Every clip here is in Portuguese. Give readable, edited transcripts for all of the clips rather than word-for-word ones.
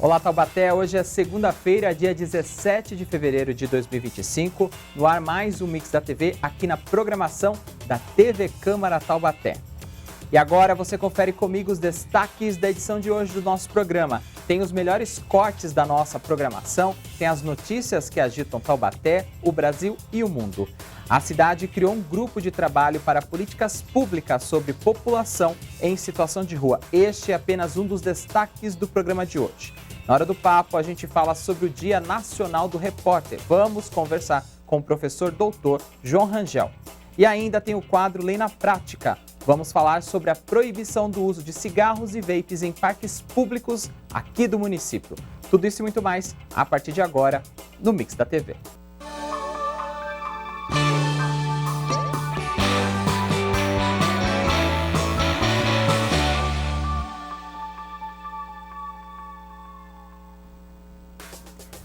Olá, Taubaté. Hoje é segunda-feira, dia 17 de fevereiro de 2025. No ar, mais um Mix da TV aqui na programação da TV Câmara Taubaté. E agora você confere comigo os destaques da edição de hoje do nosso programa. Tem os melhores cortes da nossa programação, tem as notícias que agitam Taubaté, o Brasil e o mundo. A cidade criou um grupo de trabalho para políticas públicas sobre população em situação de rua. Este é apenas um dos destaques do programa de hoje. Na hora do papo, a gente fala sobre o Dia Nacional do Repórter. Vamos conversar com o professor doutor João Rangel. E ainda tem o quadro Lei na Prática. Vamos falar sobre a proibição do uso de cigarros e vapes em parques públicos aqui do município. Tudo isso e muito mais a partir de agora no Mix da TV.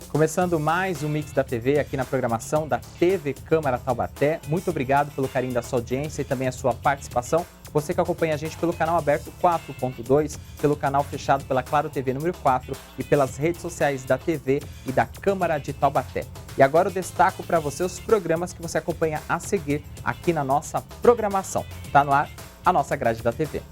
Começando mais um Mix da TV aqui na programação da TV Câmara Taubaté. Muito obrigado pelo carinho da sua audiência e também a sua participação. Você que acompanha a gente pelo canal aberto 4.2, pelo canal fechado pela Claro TV número 4 e pelas redes sociais da TV e da Câmara de Taubaté. E agora eu destaco para você os programas que você acompanha a seguir aqui na nossa programação. Está no ar a nossa grade da TV.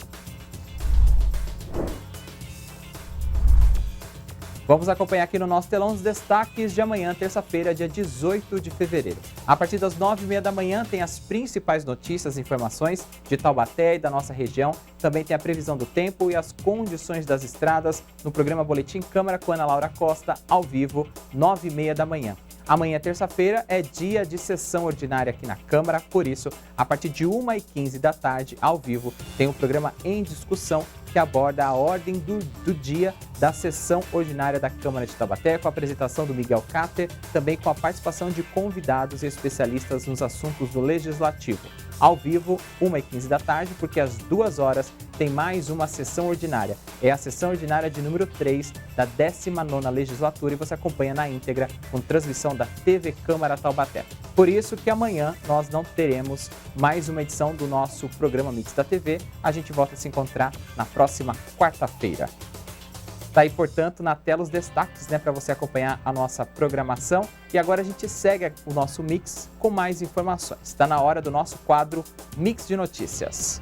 Vamos acompanhar aqui no nosso telão os destaques de amanhã, terça-feira, dia 18 de fevereiro. A partir das 9h30 da manhã tem as principais notícias e informações de Taubaté e da nossa região. Também tem a previsão do tempo e as condições das estradas no programa Boletim Câmara com Ana Laura Costa, ao vivo, 9h30 da manhã. Amanhã, terça-feira, é dia de sessão ordinária aqui na Câmara, por isso, a partir de 1h15 da tarde, ao vivo, tem o programa Em Discussão, que aborda a ordem do dia da sessão ordinária da Câmara de Taubaté, com a apresentação do Miguel Cáter, também com a participação de convidados e especialistas nos assuntos do Legislativo. Ao vivo, 1h15 da tarde, porque às 2h tem mais uma sessão ordinária. É a sessão ordinária de número 3 da 19ª legislatura e você acompanha na íntegra com transmissão da TV Câmara Taubaté. Por isso que amanhã nós não teremos mais uma edição do nosso programa Mix da TV. A gente volta a se encontrar na próxima quarta-feira. Tá aí, portanto, na tela os destaques, para você acompanhar a nossa programação. E agora a gente segue o nosso Mix com mais informações. Está na hora do nosso quadro Mix de Notícias.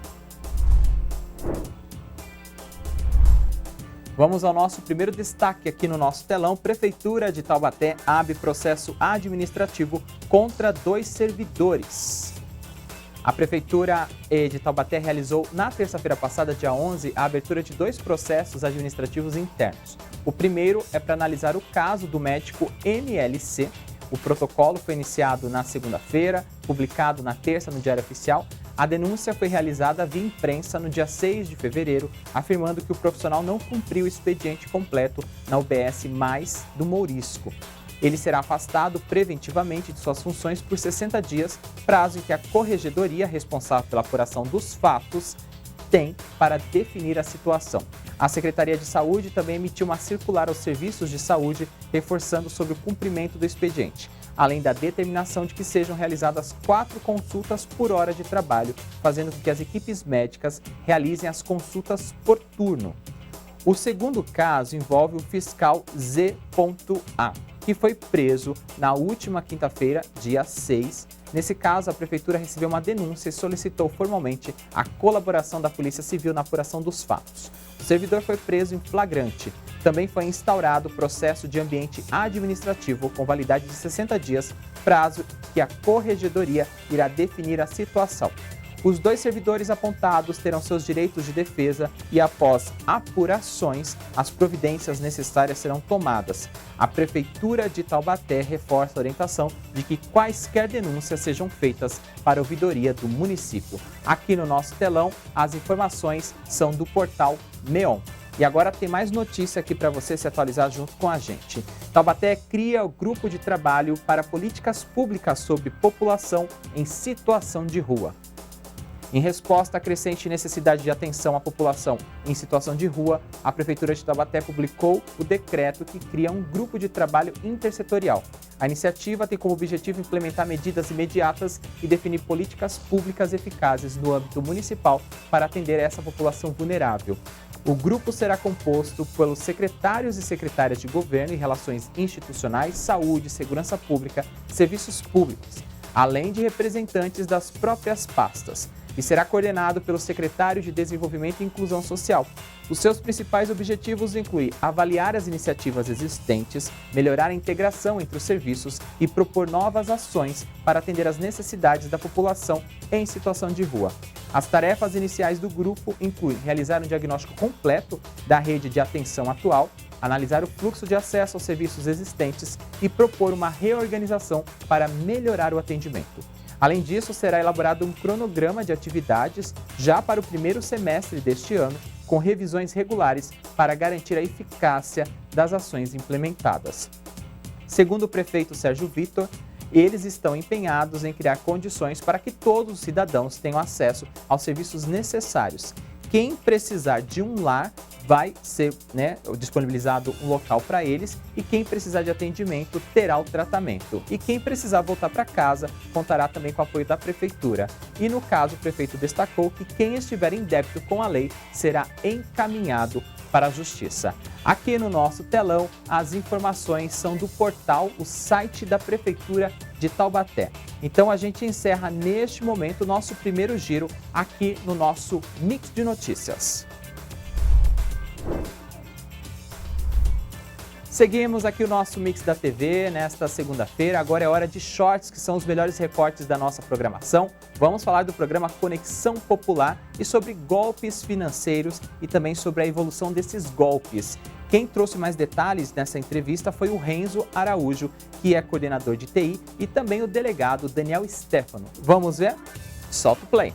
Vamos ao nosso primeiro destaque aqui no nosso telão. Prefeitura de Taubaté abre processo administrativo contra 2 servidores. A Prefeitura de Taubaté realizou na terça-feira passada, dia 11, a abertura de 2 processos administrativos internos. O primeiro é para analisar o caso do médico MLC. O protocolo foi iniciado na segunda-feira, publicado na terça no Diário Oficial. A denúncia foi realizada via imprensa no dia 6 de fevereiro, afirmando que o profissional não cumpriu o expediente completo na UBS Mais do Mourisco. Ele será afastado preventivamente de suas funções por 60 dias, prazo em que a corregedoria responsável pela apuração dos fatos tem para definir a situação. A Secretaria de Saúde também emitiu uma circular aos serviços de saúde, reforçando sobre o cumprimento do expediente, além da determinação de que sejam realizadas 4 consultas por hora de trabalho, fazendo com que as equipes médicas realizem as consultas por turno. O segundo caso envolve o fiscal Z.A., que foi preso na última quinta-feira, dia 6. Nesse caso, a Prefeitura recebeu uma denúncia e solicitou formalmente a colaboração da Polícia Civil na apuração dos fatos. O servidor foi preso em flagrante. Também foi instaurado o processo de ambiente administrativo com validade de 60 dias, prazo que a Corregedoria irá definir a situação. Os 2 servidores apontados terão seus direitos de defesa e, após apurações, as providências necessárias serão tomadas. A Prefeitura de Taubaté reforça a orientação de que quaisquer denúncias sejam feitas para a ouvidoria do município. Aqui no nosso telão, as informações são do portal Meon. E agora tem mais notícia aqui para você se atualizar junto com a gente. Taubaté cria o grupo de trabalho para políticas públicas sobre população em situação de rua. Em resposta à crescente necessidade de atenção à população em situação de rua, a Prefeitura de Taubaté publicou o decreto que cria um grupo de trabalho intersetorial. A iniciativa tem como objetivo implementar medidas imediatas e definir políticas públicas eficazes no âmbito municipal para atender essa população vulnerável. O grupo será composto pelos secretários e secretárias de governo e relações institucionais, saúde, segurança pública, serviços públicos, além de representantes das próprias pastas, e será coordenado pelo secretário de Desenvolvimento e Inclusão Social. Os seus principais objetivos incluem avaliar as iniciativas existentes, melhorar a integração entre os serviços e propor novas ações para atender às necessidades da população em situação de rua. As tarefas iniciais do grupo incluem realizar um diagnóstico completo da rede de atenção atual, analisar o fluxo de acesso aos serviços existentes e propor uma reorganização para melhorar o atendimento. Além disso, será elaborado um cronograma de atividades já para o primeiro semestre deste ano, com revisões regulares para garantir a eficácia das ações implementadas. Segundo o prefeito Sérgio Vitor, eles estão empenhados em criar condições para que todos os cidadãos tenham acesso aos serviços necessários. Quem precisar de um lar vai ser disponibilizado um local para eles e quem precisar de atendimento terá o tratamento. E quem precisar voltar para casa contará também com o apoio da Prefeitura. E no caso, o prefeito destacou que quem estiver em débito com a lei será encaminhado para a Justiça. Aqui no nosso telão, as informações são do portal, o site da Prefeitura de Taubaté. Então a gente encerra neste momento o nosso primeiro giro aqui no nosso Mix de Notícias. Seguimos aqui o nosso Mix da TV nesta segunda-feira. Agora é hora de shorts, que são os melhores recortes da nossa programação. Vamos falar do programa Conexão Popular e sobre golpes financeiros e também sobre a evolução desses golpes. Quem trouxe mais detalhes nessa entrevista foi o Renzo Araújo, que é coordenador de TI, e também o delegado Daniel Stefano. Vamos ver? Solta o play.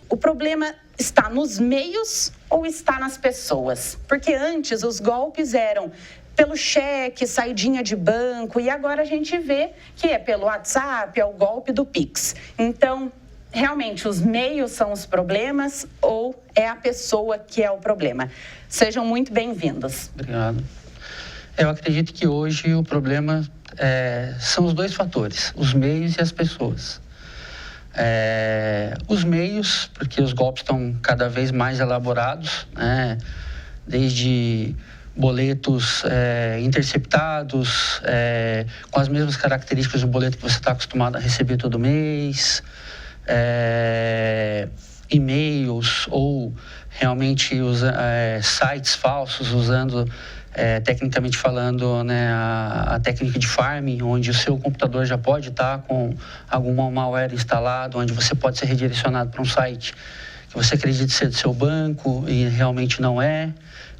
O problema está nos meios ou está nas pessoas? Porque antes os golpes eram pelo cheque, saidinha de banco, e agora a gente vê que é pelo WhatsApp, é o golpe do Pix. Então, realmente, os meios são os problemas ou é a pessoa que é o problema? Sejam muito bem-vindos. Obrigado. Eu acredito que hoje o problema são os dois fatores, os meios e as pessoas. Os meios, porque os golpes estão cada vez mais elaborados, né? Desde boletos interceptados, com as mesmas características do boleto que você está acostumado a receber todo mês, e-mails ou realmente sites falsos usando, tecnicamente falando, né, a técnica de farming, onde o seu computador já pode estar com algum malware instalado, onde você pode ser redirecionado para um site que você acredita ser do seu banco e realmente não é,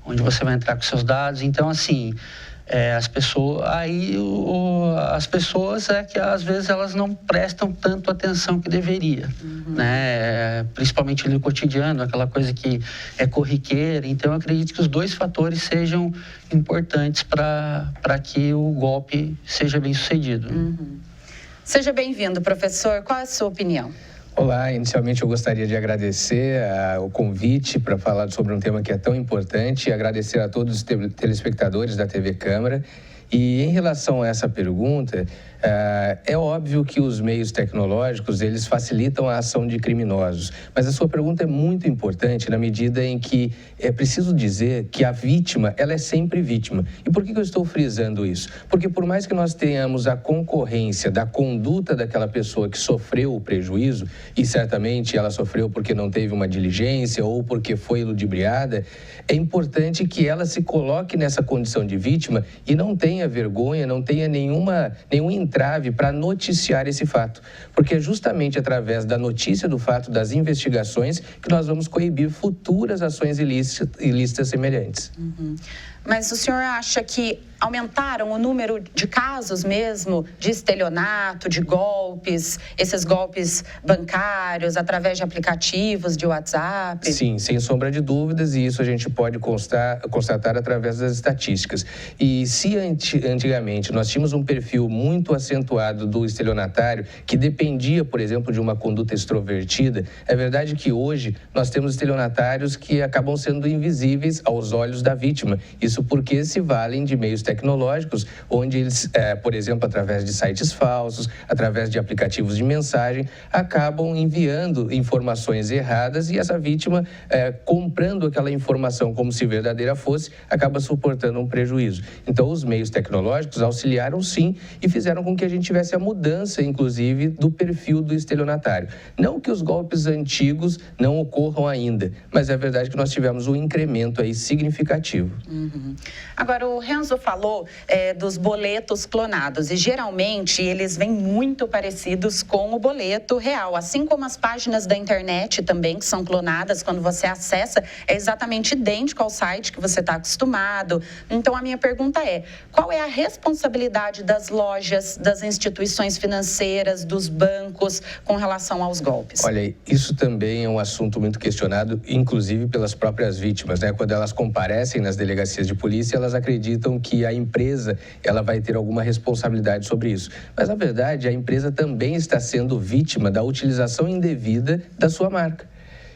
onde você vai entrar com seus dados. Então, assim, as pessoas que às vezes elas não prestam tanto atenção que deveria, né? Principalmente no cotidiano, aquela coisa que é corriqueira. Então, eu acredito que os dois fatores sejam importantes para que o golpe seja bem sucedido. Seja bem-vindo, professor. Qual é a sua opinião? Olá, inicialmente eu gostaria de agradecer o convite para falar sobre um tema que é tão importante e agradecer a todos os telespectadores da TV Câmara. E em relação a essa pergunta, é óbvio que os meios tecnológicos, eles facilitam a ação de criminosos. Mas a sua pergunta é muito importante na medida em que é preciso dizer que a vítima, ela é sempre vítima. E por que eu estou frisando isso? Porque por mais que nós tenhamos a concorrência da conduta daquela pessoa que sofreu o prejuízo, e certamente ela sofreu porque não teve uma diligência ou porque foi ludibriada, é importante que ela se coloque nessa condição de vítima e não tenha vergonha, não tenha nenhum entrave para noticiar esse fato, porque é justamente através da notícia do fato, das investigações, que nós vamos coibir futuras ações ilícitas semelhantes. Mas o senhor acha que aumentaram o número de casos mesmo de estelionato, de golpes, esses golpes bancários através de aplicativos, de WhatsApp? Sim, sem sombra de dúvidas, e isso a gente pode constatar através das estatísticas. E se antigamente nós tínhamos um perfil muito acentuado do estelionatário, que dependia, por exemplo, de uma conduta extrovertida, é verdade que hoje nós temos estelionatários que acabam sendo invisíveis aos olhos da vítima. Isso porque se valem de meios tecnológicos, onde eles, por exemplo, através de sites falsos, através de aplicativos de mensagem, acabam enviando informações erradas e essa vítima, comprando aquela informação como se verdadeira fosse, acaba suportando um prejuízo. Então, os meios tecnológicos auxiliaram sim e fizeram com que a gente tivesse a mudança, inclusive, do perfil do estelionatário. Não que os golpes antigos não ocorram ainda, mas é verdade que nós tivemos um incremento aí significativo. Agora, o Renzo falou dos boletos clonados e geralmente eles vêm muito parecidos com o boleto real, assim como as páginas da internet também que são clonadas, quando você acessa é exatamente idêntico ao site que você está acostumado. Então a minha pergunta é, qual é a responsabilidade das lojas, das instituições financeiras, dos bancos com relação aos golpes? Olha, isso também é um assunto muito questionado, inclusive pelas próprias vítimas, né? Quando elas comparecem nas delegacias de polícia, elas acreditam que a empresa ela vai ter alguma responsabilidade sobre isso. Mas, na verdade, a empresa também está sendo vítima da utilização indevida da sua marca.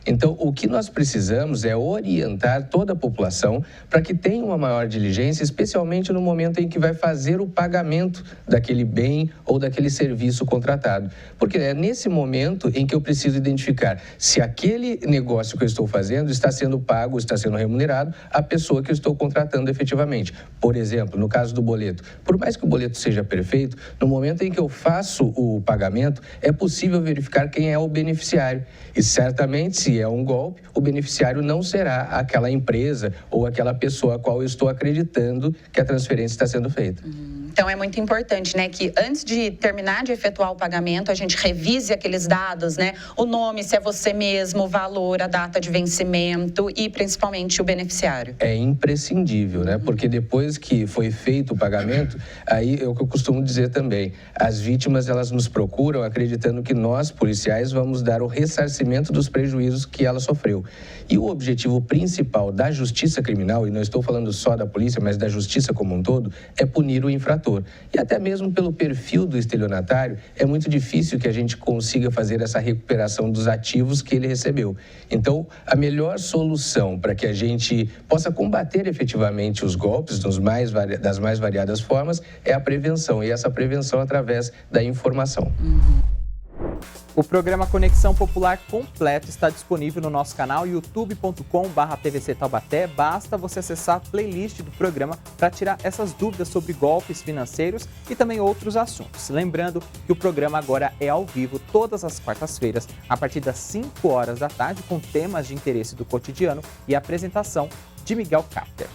Então, o que nós precisamos é orientar toda a população para que tenha uma maior diligência, especialmente no momento em que vai fazer o pagamento daquele bem ou daquele serviço contratado. Porque é nesse momento em que eu preciso identificar se aquele negócio que eu estou fazendo está sendo pago, está sendo remunerado à pessoa que eu estou contratando efetivamente. Por exemplo, no caso do boleto, por mais que o boleto seja perfeito, no momento em que eu faço o pagamento, é possível verificar quem é o beneficiário. E certamente, se é um golpe, o beneficiário não será aquela empresa ou aquela pessoa a qual eu estou acreditando que a transferência está sendo feita. Então, é muito importante, né, que antes de terminar de efetuar o pagamento, a gente revise aqueles dados, né, o nome, se é você mesmo, o valor, a data de vencimento e, principalmente, o beneficiário. É imprescindível, né, porque depois que foi feito o pagamento, aí é o que eu costumo dizer também, as vítimas, elas nos procuram acreditando que nós, policiais, vamos dar o ressarcimento dos prejuízos que ela sofreu. E o objetivo principal da justiça criminal, e não estou falando só da polícia, mas da justiça como um todo, é punir o infrator. E até mesmo pelo perfil do estelionatário, é muito difícil que a gente consiga fazer essa recuperação dos ativos que ele recebeu. Então, a melhor solução para que a gente possa combater efetivamente os golpes das mais variadas formas é a prevenção, e essa prevenção através da informação. O programa Conexão Popular completo está disponível no nosso canal youtube.com/TVC Taubaté. Basta você acessar a playlist do programa para tirar essas dúvidas sobre golpes financeiros e também outros assuntos. Lembrando que o programa agora é ao vivo todas as quartas-feiras, a partir das 5 horas da tarde, com temas de interesse do cotidiano e apresentação de Miguel Capter.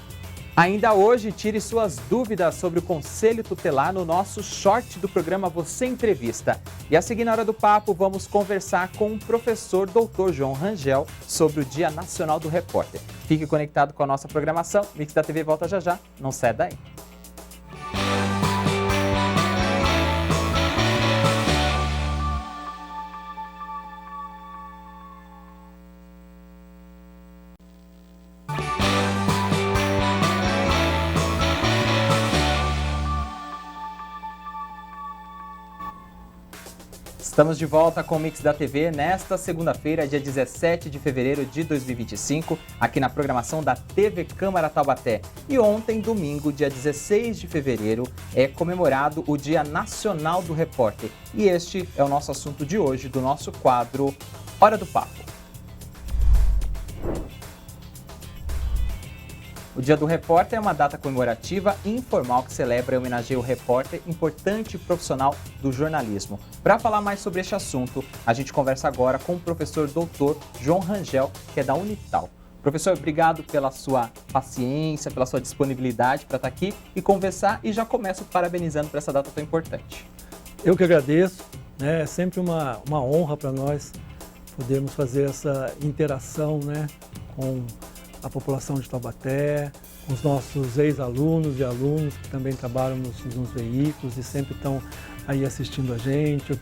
Ainda hoje, tire suas dúvidas sobre o Conselho Tutelar no nosso short do programa Você Entrevista. E a seguir, na hora do papo, vamos conversar com o professor Dr. João Rangel sobre o Dia Nacional do Repórter. Fique conectado com a nossa programação. Mix da TV volta já já. Não sai daí. Estamos de volta com o Mix da TV nesta segunda-feira, dia 17 de fevereiro de 2025, aqui na programação da TV Câmara Taubaté. E ontem, domingo, dia 16 de fevereiro, é comemorado o Dia Nacional do Repórter. E este é o nosso assunto de hoje, do nosso quadro Hora do Papo. O Dia do Repórter é uma data comemorativa e informal que celebra e homenageia o repórter, importante profissional do jornalismo. Para falar mais sobre este assunto, a gente conversa agora com o professor Dr. João Rangel, que é da Unital. Professor, obrigado pela sua paciência, pela sua disponibilidade para estar aqui e conversar, e já começo parabenizando por essa data tão importante. Eu que agradeço, né? É sempre uma honra para nós podermos fazer essa interação, né, com a população de Taubaté, os nossos ex-alunos e alunos que também trabalham nos veículos e sempre estão aí assistindo a gente,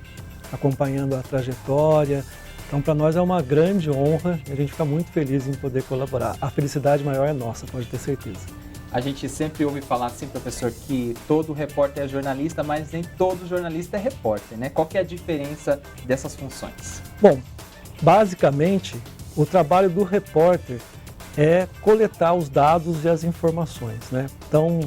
acompanhando a trajetória. Então, para nós é uma grande honra e a gente fica muito feliz em poder colaborar. A felicidade maior é nossa, pode ter certeza. A gente sempre ouve falar assim, professor, que todo repórter é jornalista, mas nem todo jornalista é repórter, né? Qual que é a diferença dessas funções? Bom, basicamente, o trabalho do repórter é coletar os dados e as informações, né? Então,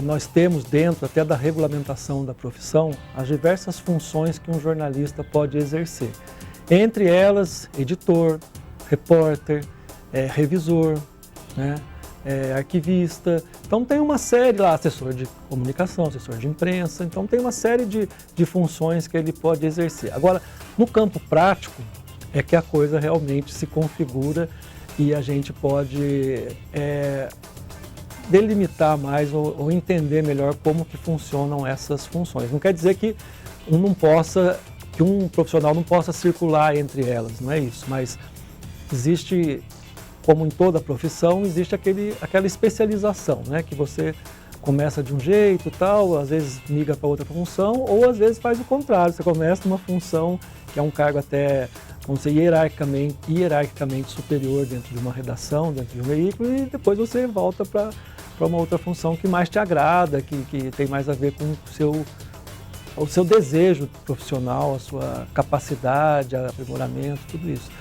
nós temos dentro até da regulamentação da profissão as diversas funções que um jornalista pode exercer. Entre elas, editor, repórter, revisor, né? Arquivista. Então tem uma série lá, assessor de comunicação, assessor de imprensa. Então tem uma série de funções que ele pode exercer. Agora, no campo prático, é que a coisa realmente se configura e a gente pode delimitar mais ou entender melhor como que funcionam essas funções. Não quer dizer que um profissional não possa circular entre elas, não é isso, mas existe, como em toda profissão, existe aquela especialização, né? Que você começa de um jeito e tal, às vezes migra para outra função, ou às vezes faz o contrário, você começa numa função que é um cargo até, vamos dizer, hierarquicamente superior dentro de uma redação, dentro de um veículo, e depois você volta para uma outra função que mais te agrada, que tem mais a ver com o seu desejo profissional, a sua capacidade, aprimoramento, tudo isso.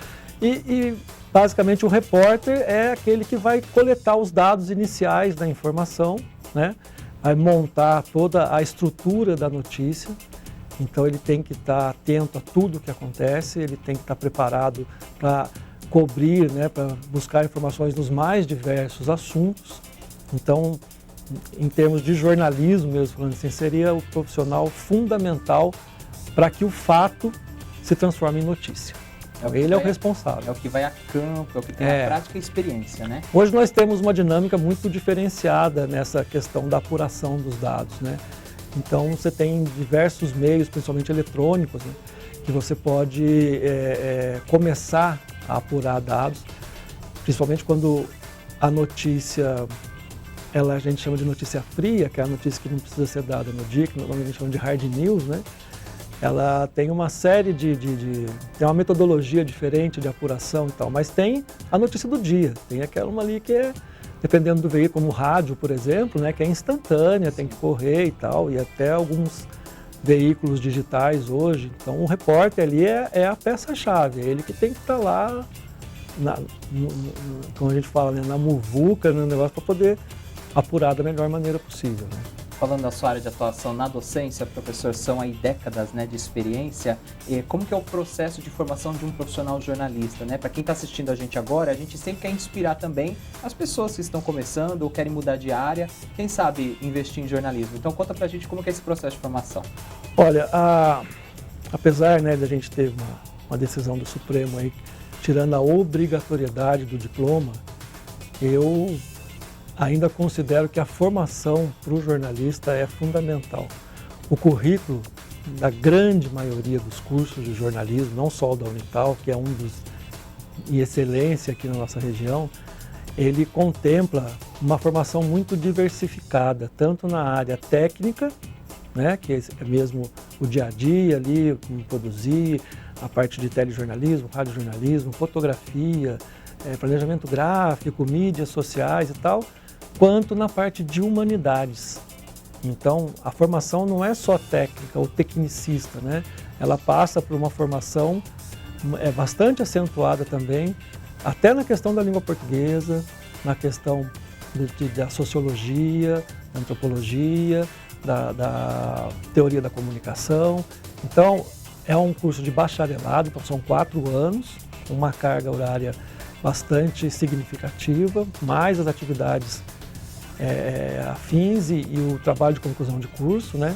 E basicamente o repórter é aquele que vai coletar os dados iniciais da informação, né? Vai montar toda a estrutura da notícia. Então ele tem que estar atento a tudo o que acontece, ele tem que estar preparado para cobrir, né, para buscar informações nos mais diversos assuntos. Então, em termos de jornalismo mesmo, falando assim, seria o profissional fundamental para que o fato se transforme em notícia. Ele é o responsável. É o que vai a campo, é o que tem a prática e experiência, né? Hoje nós temos uma dinâmica muito diferenciada nessa questão da apuração dos dados, né? Então você tem diversos meios, principalmente eletrônicos, né, que você pode começar a apurar dados, principalmente quando a notícia, a gente chama de notícia fria, que é a notícia que não precisa ser dada no dia, que normalmente a gente chama de hard news, né? Ela tem uma série tem uma metodologia diferente de apuração e tal, mas tem a notícia do dia, tem aquela ali que é, dependendo do veículo, como o rádio, por exemplo, né, que é instantânea, tem que correr e tal, e até alguns veículos digitais hoje. Então o repórter ali é a peça-chave, é ele que tem que estar lá, como a gente fala, né, na muvuca, no negócio, para poder apurar da melhor maneira possível, né? Falando da sua área de atuação na docência, professor, são aí décadas, né, de experiência. Como que é o processo de formação de um profissional jornalista, né? Para quem está assistindo a gente agora, a gente sempre quer inspirar também as pessoas que estão começando ou querem mudar de área, quem sabe investir em jornalismo. Então conta pra gente como que é esse processo de formação. Olha, apesar, né, da gente ter uma decisão do Supremo aí, tirando a obrigatoriedade do diploma, eu ainda considero que a formação para o jornalista é fundamental. O currículo da grande maioria dos cursos de jornalismo, não só o da Unital, que é um dos em excelência aqui na nossa região, ele contempla uma formação muito diversificada, tanto na área técnica, né, que é mesmo o dia a dia ali, como produzir, a parte de telejornalismo, radiojornalismo, fotografia, planejamento gráfico, mídias sociais e tal, quanto na parte de humanidades. Então, a formação não é só técnica ou tecnicista, né? Ela passa por uma formação bastante acentuada também, até na questão da língua portuguesa, na questão da sociologia, da antropologia, da teoria da comunicação. Então, é um curso de bacharelado, então são 4 anos, uma carga horária bastante significativa, mais as atividades afins e o trabalho de conclusão de curso, né,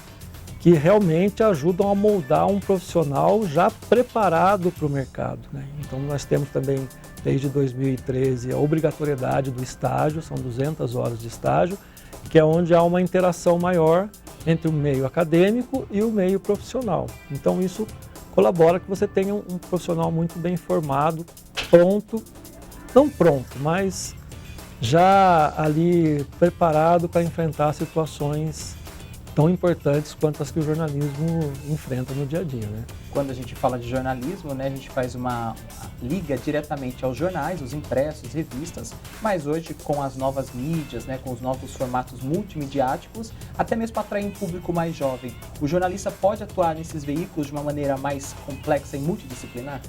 que realmente ajudam a moldar um profissional já preparado para o mercado, né? Então nós temos também, desde 2013, a obrigatoriedade do estágio, são 200 horas de estágio, que é onde há uma interação maior entre o meio acadêmico e o meio profissional. Então isso colabora que você tenha um profissional muito bem formado, pronto, não pronto, mas já ali preparado para enfrentar situações tão importantes quanto as que o jornalismo enfrenta no dia a dia, né? Quando a gente fala de jornalismo, né, a gente faz uma liga diretamente aos jornais, os impressos, revistas, mas hoje com as novas mídias, né, com os novos formatos multimediáticos, até mesmo para atrair um público mais jovem, o jornalista pode atuar nesses veículos de uma maneira mais complexa e multidisciplinar?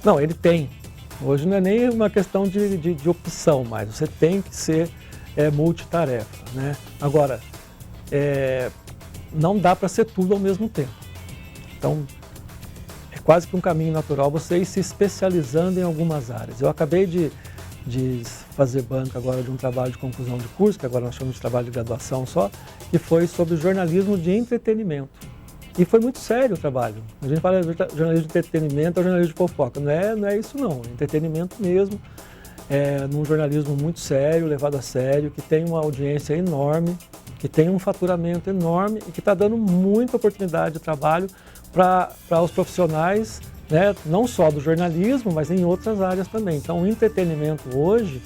Não, ele tem. Hoje não é nem uma questão de opção mais, você tem que ser multitarefa, né? Agora, não dá para ser tudo ao mesmo tempo. Então, é quase que um caminho natural você ir se especializando em algumas áreas. Eu acabei de fazer banca agora de um trabalho de conclusão de curso, que agora nós chamamos de trabalho de graduação só, que foi sobre jornalismo de entretenimento. E foi muito sério o trabalho. A gente fala jornalismo de entretenimento ou jornalismo de fofoca. Não é isso não, é entretenimento mesmo, num jornalismo muito sério, levado a sério, que tem uma audiência enorme, que tem um faturamento enorme e que está dando muita oportunidade de trabalho para os profissionais, né, não só do jornalismo, mas em outras áreas também. Então, o entretenimento hoje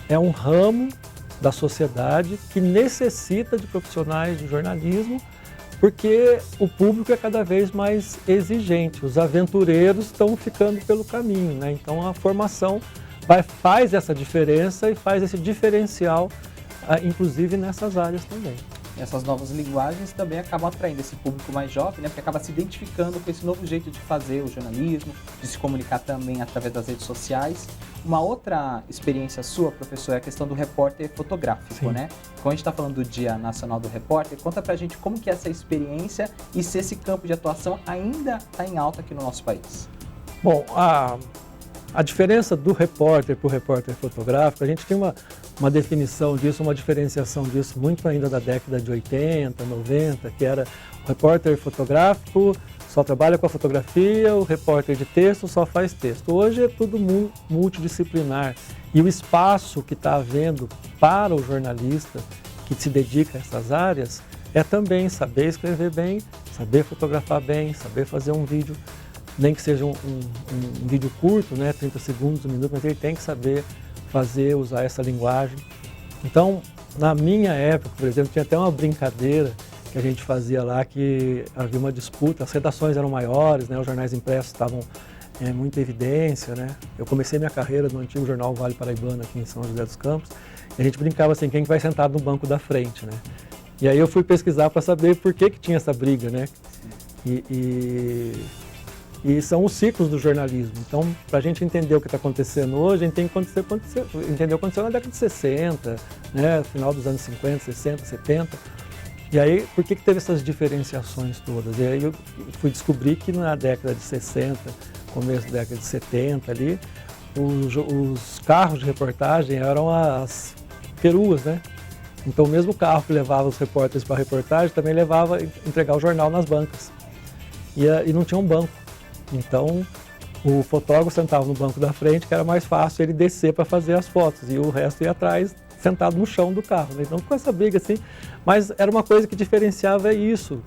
é um ramo da sociedade que necessita de profissionais de jornalismo, porque o público é cada vez mais exigente, os aventureiros estão ficando pelo caminho, né? Então, a formação faz essa diferença e faz esse diferencial, inclusive nessas áreas também. Essas novas linguagens também acabam atraindo esse público mais jovem, né, porque acaba se identificando com esse novo jeito de fazer o jornalismo, de se comunicar também através das redes sociais. Uma outra experiência sua, professor, é a questão do repórter fotográfico, Sim. né? Como a gente está falando do Dia Nacional do Repórter, conta pra gente como que é essa experiência e se esse campo de atuação ainda está em alta aqui no nosso país. Bom, a diferença do repórter para o repórter fotográfico, a gente tem uma definição disso, uma diferenciação disso muito ainda da década de 80, 90, que era o repórter fotográfico só trabalha com a fotografia, o repórter de texto só faz texto. Hoje é tudo multidisciplinar e o espaço que está havendo para o jornalista que se dedica a essas áreas é também saber escrever bem, saber fotografar bem, saber fazer um vídeo, nem que seja um vídeo curto, né, 30 segundos, 1 minuto, mas ele tem que saber usar essa linguagem. Então, na minha época, por exemplo, tinha até uma brincadeira que a gente fazia lá, que havia uma disputa, as redações eram maiores, né, os jornais impressos estavam em muita evidência, né. Eu comecei minha carreira no antigo jornal Vale Paraibano, aqui em São José dos Campos, e a gente brincava assim, quem que vai sentar no banco da frente, né. E aí eu fui pesquisar para saber por que tinha essa briga, né. E são os ciclos do jornalismo. Então, para a gente entender o que está acontecendo hoje, a gente tem que entender o que aconteceu na década de 60, né, final dos anos 50, 60, 70. E aí, por que teve essas diferenciações todas? E aí eu fui descobrir que na década de 60, começo da década de 70 ali, os carros de reportagem eram as peruas, né? Então, o mesmo carro que levava os repórteres para a reportagem também levava entregar o jornal nas bancas. E não tinha um banco. Então, o fotógrafo sentava no banco da frente, que era mais fácil ele descer para fazer as fotos, e o resto ia atrás, sentado no chão do carro, né? Então, ficou essa briga assim, mas era uma coisa que diferenciava isso,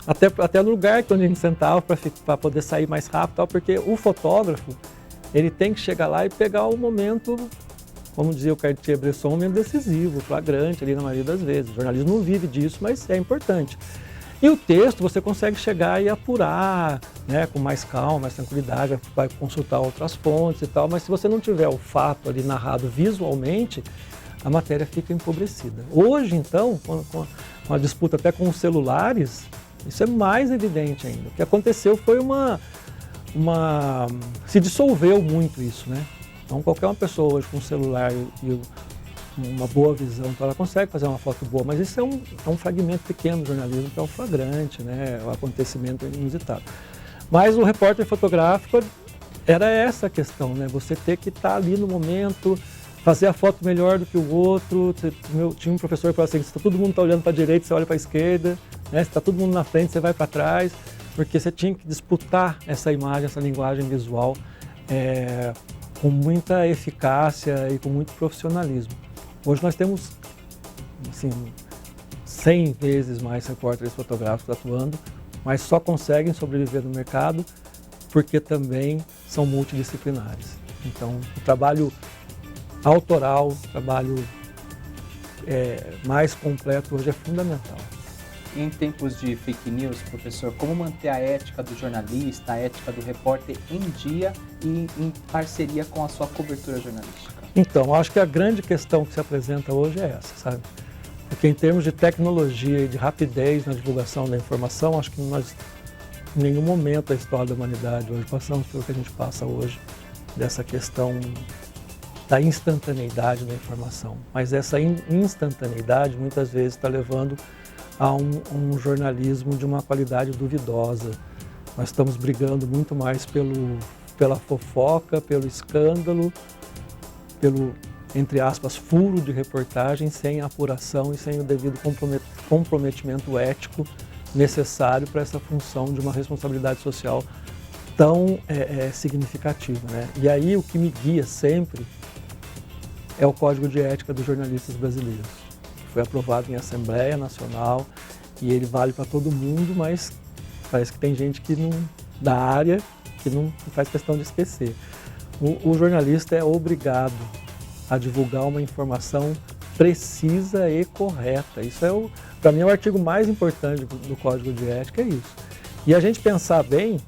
até no lugar onde a gente sentava para poder sair mais rápido, porque o fotógrafo, ele tem que chegar lá e pegar o momento, como dizia o Cartier-Bresson, um momento decisivo, flagrante ali na maioria das vezes. O jornalismo não vive disso, mas é importante. E o texto você consegue chegar e apurar, né, com mais calma, mais tranquilidade, vai consultar outras fontes e tal, mas se você não tiver o fato ali narrado visualmente, a matéria fica empobrecida. Hoje, então, com a disputa até com os celulares, isso é mais evidente ainda. O que aconteceu foi se dissolveu muito isso, né? Então, qualquer uma pessoa hoje com um celular e uma boa visão, então ela consegue fazer uma foto boa, mas isso é um fragmento pequeno do jornalismo, que é o flagrante, né, o acontecimento inusitado. Mas o repórter fotográfico era essa a questão, né, você ter que estar ali no momento, fazer a foto melhor do que o outro. Tinha um professor que falava assim, se todo mundo está olhando para a direita, você olha para a esquerda, né, se está todo mundo na frente, você vai para trás, porque você tinha que disputar essa imagem, essa linguagem visual com muita eficácia e com muito profissionalismo. Hoje nós temos, assim, 100 vezes mais repórteres fotográficos atuando, mas só conseguem sobreviver no mercado porque também são multidisciplinares. Então, o trabalho autoral, o trabalho mais completo hoje é fundamental. Em tempos de fake news, professor, como manter a ética do jornalista, a ética do repórter em dia e em parceria com a sua cobertura jornalística? Então, acho que a grande questão que se apresenta hoje é essa, sabe? Porque em termos de tecnologia e de rapidez na divulgação da informação, acho que nós, em nenhum momento da história da humanidade, hoje passamos pelo que a gente passa hoje, dessa questão da instantaneidade da informação. Mas essa instantaneidade muitas vezes está levando a um jornalismo de uma qualidade duvidosa. Nós estamos brigando muito mais pela fofoca, pelo escândalo, pelo, entre aspas, furo de reportagem, sem apuração e sem o devido comprometimento ético necessário para essa função de uma responsabilidade social tão significativa, né? E aí o que me guia sempre é o Código de Ética dos Jornalistas Brasileiros. Foi aprovado em Assembleia Nacional e ele vale para todo mundo, mas parece que tem gente da área que não faz questão de esquecer. O jornalista é obrigado a divulgar uma informação precisa e correta. Isso para mim, é o artigo mais importante do Código de Ética, é isso. E a gente pensar bem,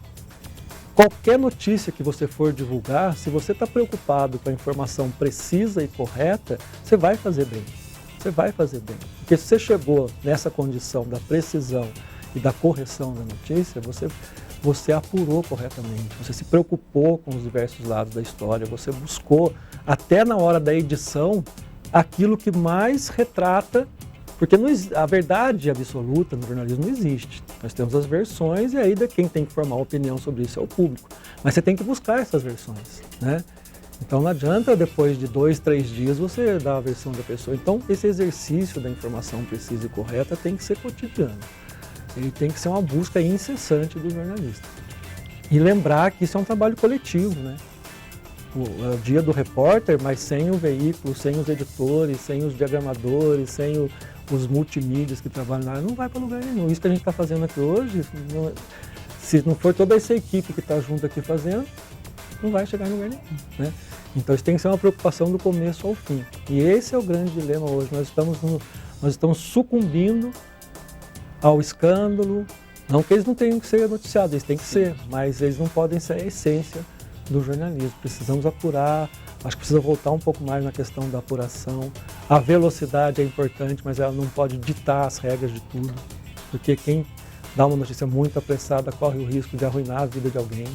qualquer notícia que você for divulgar, se você está preocupado com a informação precisa e correta, você vai fazer bem. Você vai fazer bem. Porque se você chegou nessa condição da precisão e da correção da notícia, você apurou corretamente, você se preocupou com os diversos lados da história, você buscou, até na hora da edição, aquilo que mais retrata, porque a verdade absoluta no jornalismo não existe. Nós temos as versões e aí quem tem que formar uma opinião sobre isso é o público. Mas você tem que buscar essas versões, né? Então não adianta depois de 2, 3 dias você dar a versão da pessoa. Então esse exercício da informação precisa e correta tem que ser cotidiano. Ele tem que ser uma busca incessante do jornalista. E lembrar que isso é um trabalho coletivo, né? É o dia do repórter, mas sem o veículo, sem os editores, sem os diagramadores, sem os multimídias que trabalham lá, não vai para lugar nenhum. Isso que a gente está fazendo aqui hoje, se não for toda essa equipe que está junto aqui fazendo, não vai chegar em lugar nenhum, né? Então isso tem que ser uma preocupação do começo ao fim. E esse é o grande dilema hoje. Nós estamos sucumbindo ao escândalo. Não que eles não tenham que ser noticiados, eles têm que ser, mas eles não podem ser a essência do jornalismo. Precisamos apurar, acho que precisa voltar um pouco mais na questão da apuração. A velocidade é importante, mas ela não pode ditar as regras de tudo, porque quem dá uma notícia muito apressada corre o risco de arruinar a vida de alguém.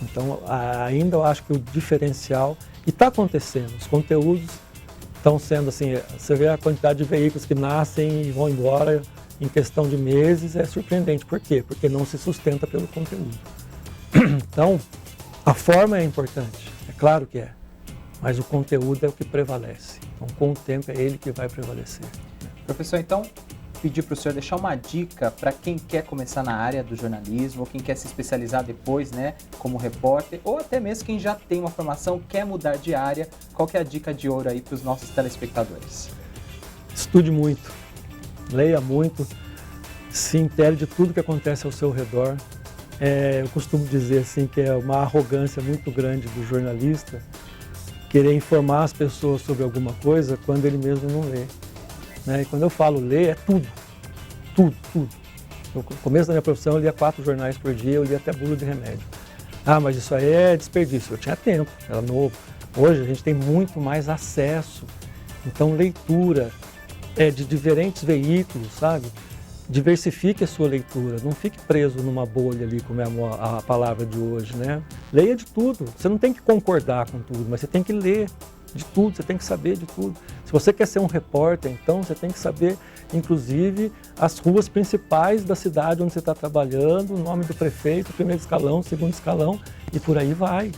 Então, ainda eu acho que o diferencial, e está acontecendo, os conteúdos estão sendo assim, você vê a quantidade de veículos que nascem e vão embora em questão de meses, é surpreendente. Por quê? Porque não se sustenta pelo conteúdo. Então, a forma é importante, é claro que é, mas o conteúdo é o que prevalece. Então, com o tempo, é ele que vai prevalecer. Professor, então, pedir para o senhor deixar uma dica para quem quer começar na área do jornalismo, ou quem quer se especializar depois, né, como repórter, ou até mesmo quem já tem uma formação, quer mudar de área. Qual que é a dica de ouro aí para os nossos telespectadores? Estude muito, leia muito, se intere de tudo que acontece ao seu redor. Eu costumo dizer assim que é uma arrogância muito grande do jornalista querer informar as pessoas sobre alguma coisa quando ele mesmo não lê. E quando eu falo ler, é tudo. No começo da minha profissão eu lia 4 jornais por dia, eu lia até bula de remédio. Ah, mas isso aí é desperdício. Eu tinha tempo, era novo. Hoje a gente tem muito mais acesso. Então leitura de diferentes veículos, sabe? Diversifique a sua leitura, não fique preso numa bolha ali, como é a palavra de hoje, né? Leia de tudo, você não tem que concordar com tudo, mas você tem que ler de tudo, você tem que saber de tudo. Se você quer ser um repórter, então você tem que saber, inclusive, as ruas principais da cidade onde você está trabalhando, o nome do prefeito, primeiro escalão, segundo escalão, e por aí vai.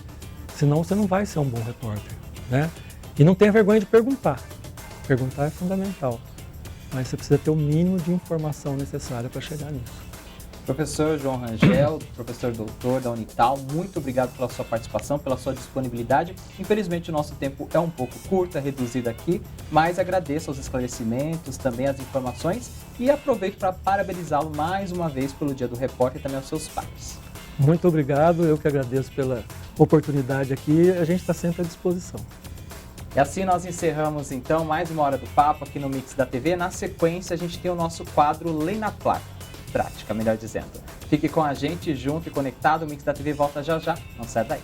Senão você não vai ser um bom repórter, né? E não tenha vergonha de perguntar. Perguntar é fundamental, mas você precisa ter o mínimo de informação necessária para chegar nisso. Professor João Rangel, professor doutor da Unital, muito obrigado pela sua participação, pela sua disponibilidade. Infelizmente o nosso tempo é um pouco curto, é reduzido aqui, mas agradeço os esclarecimentos, também as informações e aproveito para parabenizá-lo mais uma vez pelo Dia do Repórter e também aos seus pais. Muito obrigado, eu que agradeço pela oportunidade aqui, a gente está sempre à disposição. E assim nós encerramos então mais uma hora do papo aqui no Mix da TV. Na sequência a gente tem o nosso quadro Lei na Prática, melhor dizendo. Fique com a gente junto e conectado, o Mix da TV volta já já, não sai daí.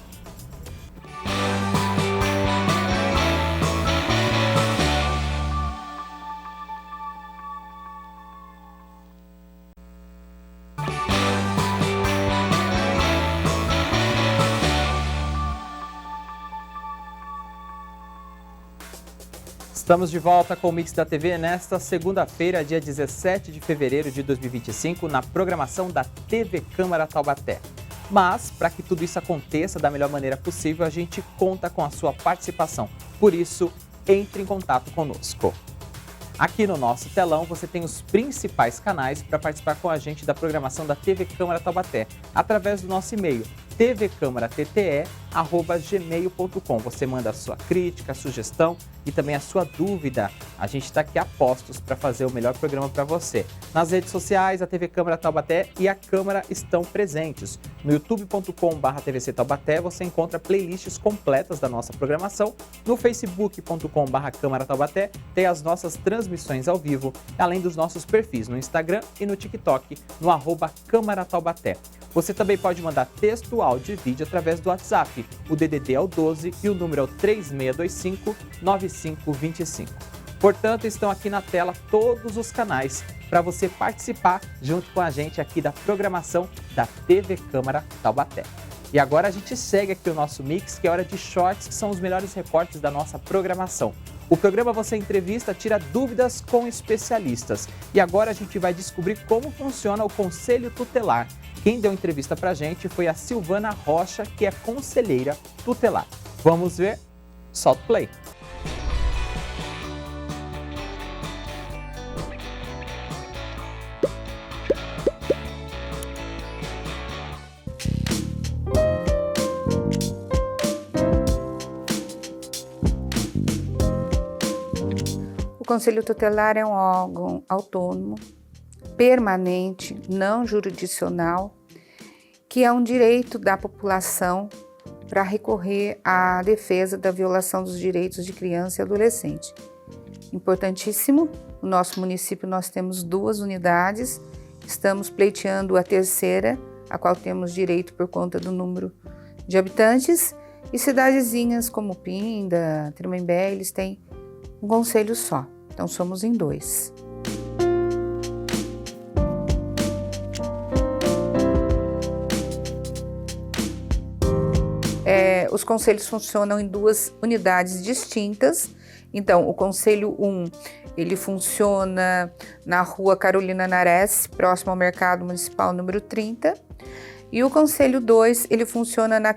Estamos de volta com o Mix da TV nesta segunda-feira, dia 17 de fevereiro de 2025, na programação da TV Câmara Taubaté. Mas, para que tudo isso aconteça da melhor maneira possível, a gente conta com a sua participação. Por isso, entre em contato conosco. Aqui no nosso telão você tem os principais canais para participar com a gente da programação da TV Câmara Taubaté, através do nosso e-mail tvcamaratte@gmail.com. Você manda a sua crítica, a sugestão e também a sua dúvida. A gente está aqui a postos para fazer o melhor programa para você. Nas redes sociais, a TV Câmara Taubaté e a Câmara estão presentes. No youtube.com/TVC Taubaté você encontra playlists completas da nossa programação. No facebook.com/Câmara Taubaté tem as nossas transmissões ao vivo, além dos nossos perfis no Instagram e no TikTok, no @Câmara Taubaté. Você também pode mandar texto, áudio e vídeo através do WhatsApp. O DDD é o 12 e o número é o 3625-9525. Portanto, estão aqui na tela todos os canais para você participar junto com a gente aqui da programação da TV Câmara Taubaté. E agora a gente segue aqui o nosso mix, que é hora de shorts, que são os melhores recortes da nossa programação. O programa Você Entrevista tira dúvidas com especialistas. E agora a gente vai descobrir como funciona o Conselho Tutelar. Quem deu entrevista pra gente foi a Silvana Rocha, que é conselheira tutelar. Vamos ver? Solta o play. O Conselho Tutelar é um órgão autônomo, permanente, não jurisdicional, que é um direito da população para recorrer à defesa da violação dos direitos de criança e adolescente. Importantíssimo, no nosso município nós temos 2 unidades, estamos pleiteando a terceira, a qual temos direito por conta do número de habitantes, e cidadezinhas como Pinda, Tremembé, eles têm um conselho só, então somos em 2. Os conselhos funcionam em 2 unidades distintas. Então, o Conselho 1, ele funciona na Rua Carolina Nares, próximo ao Mercado Municipal número 30. E o Conselho 2, ele funciona na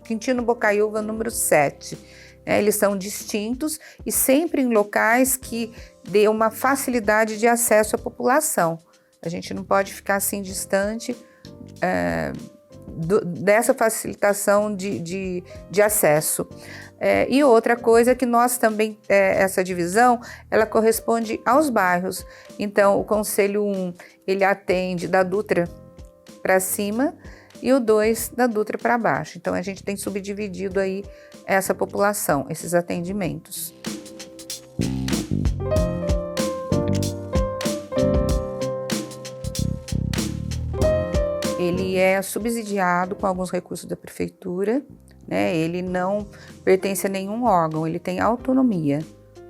Quintino Bocaiúva número 7. Eles são distintos e sempre em locais que dê uma facilidade de acesso à população. A gente não pode ficar assim distante dessa facilitação de acesso. E outra coisa é que nós também, essa divisão, ela corresponde aos bairros. Então, o Conselho 1, ele atende da Dutra para cima e o 2 da Dutra para baixo. Então, a gente tem subdividido aí essa população, esses atendimentos. Ele é subsidiado com alguns recursos da prefeitura, né? Ele não pertence a nenhum órgão, ele tem autonomia,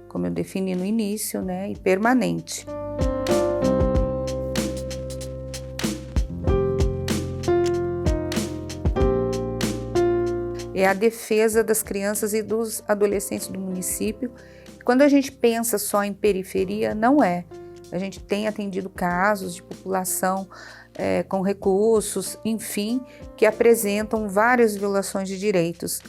como eu defini no início, né? E permanente. É a defesa das crianças e dos adolescentes do município. Quando a gente pensa só em periferia, não é. A gente tem atendido casos de população com recursos, enfim, que apresentam várias violações de direitos.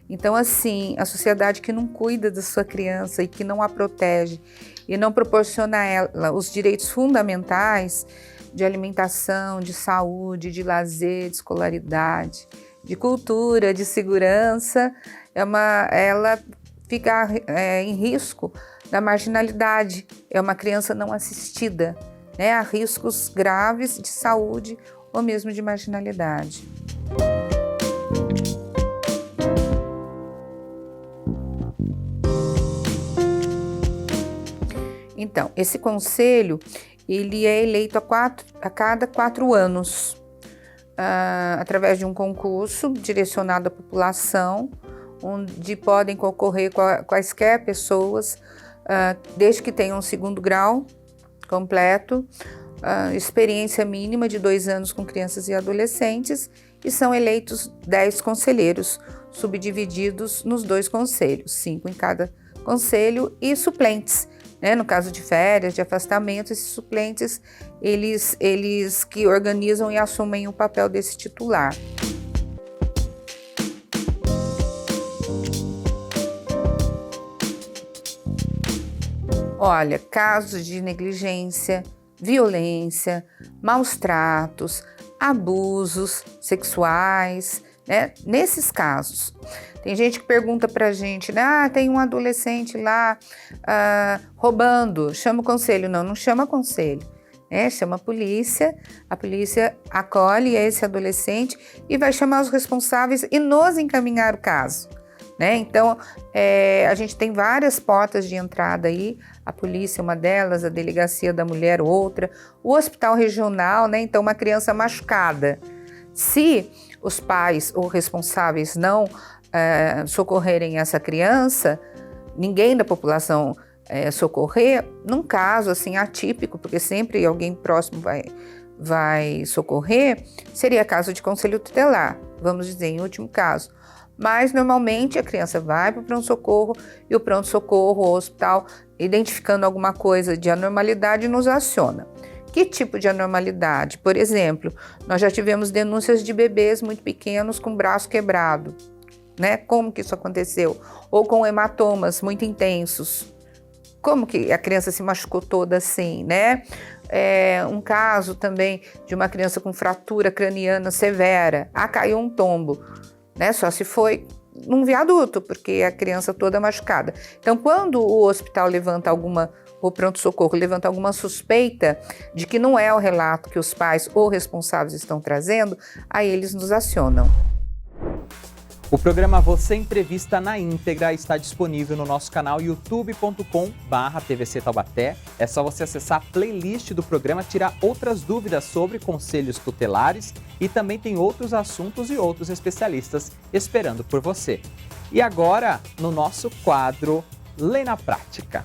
Então, assim, a sociedade que não cuida da sua criança e que não a protege e não proporciona a ela os direitos fundamentais de alimentação, de saúde, de lazer, de escolaridade, de cultura, de segurança, ela fica em risco da marginalidade, é uma criança não assistida, né, a riscos graves de saúde ou mesmo de marginalidade. Então, esse conselho, ele é eleito a cada 4 anos, através de um concurso direcionado à população, onde podem concorrer quaisquer pessoas, desde que tenham um 2º grau completo, experiência mínima de 2 anos com crianças e adolescentes, e são eleitos 10 conselheiros, subdivididos nos 2 conselhos, 5 em cada conselho, e suplentes, né? No caso de férias, de afastamento, esses suplentes, eles que organizam e assumem o papel desse titular. Olha, casos de negligência, violência, maus tratos, abusos sexuais, né? Nesses casos, tem gente que pergunta pra gente, né? Tem um adolescente lá roubando, chama o conselho. Não chama conselho, né? Chama a polícia acolhe esse adolescente e vai chamar os responsáveis e nos encaminhar o caso, né? Então, a gente tem várias portas de entrada aí, a polícia é uma delas, a delegacia da mulher outra, o hospital regional, né? Então, uma criança machucada, se os pais ou responsáveis não socorrerem essa criança, ninguém da população socorrer, num caso assim atípico, porque sempre alguém próximo vai socorrer, seria caso de conselho tutelar, vamos dizer, em último caso. Mas, normalmente, a criança vai para o pronto-socorro e o pronto-socorro, o hospital, identificando alguma coisa de anormalidade, nos aciona. Que tipo de anormalidade? Por exemplo, nós já tivemos denúncias de bebês muito pequenos com braço quebrado, né? Como que isso aconteceu? Ou com hematomas muito intensos. Como que a criança se machucou toda assim, né? Um caso também de uma criança com fratura craniana severa. Caiu um tombo. Né? Só se foi num viaduto, porque a criança toda machucada. Então, quando o hospital levanta o pronto-socorro levanta alguma suspeita de que não é o relato que os pais ou responsáveis estão trazendo, aí eles nos acionam. O programa Você Entrevista na íntegra está disponível no nosso canal youtube.com/TVC Taubaté. É só você acessar a playlist do programa, tirar outras dúvidas sobre conselhos tutelares e também tem outros assuntos e outros especialistas esperando por você. E agora, no nosso quadro Lei na Prática.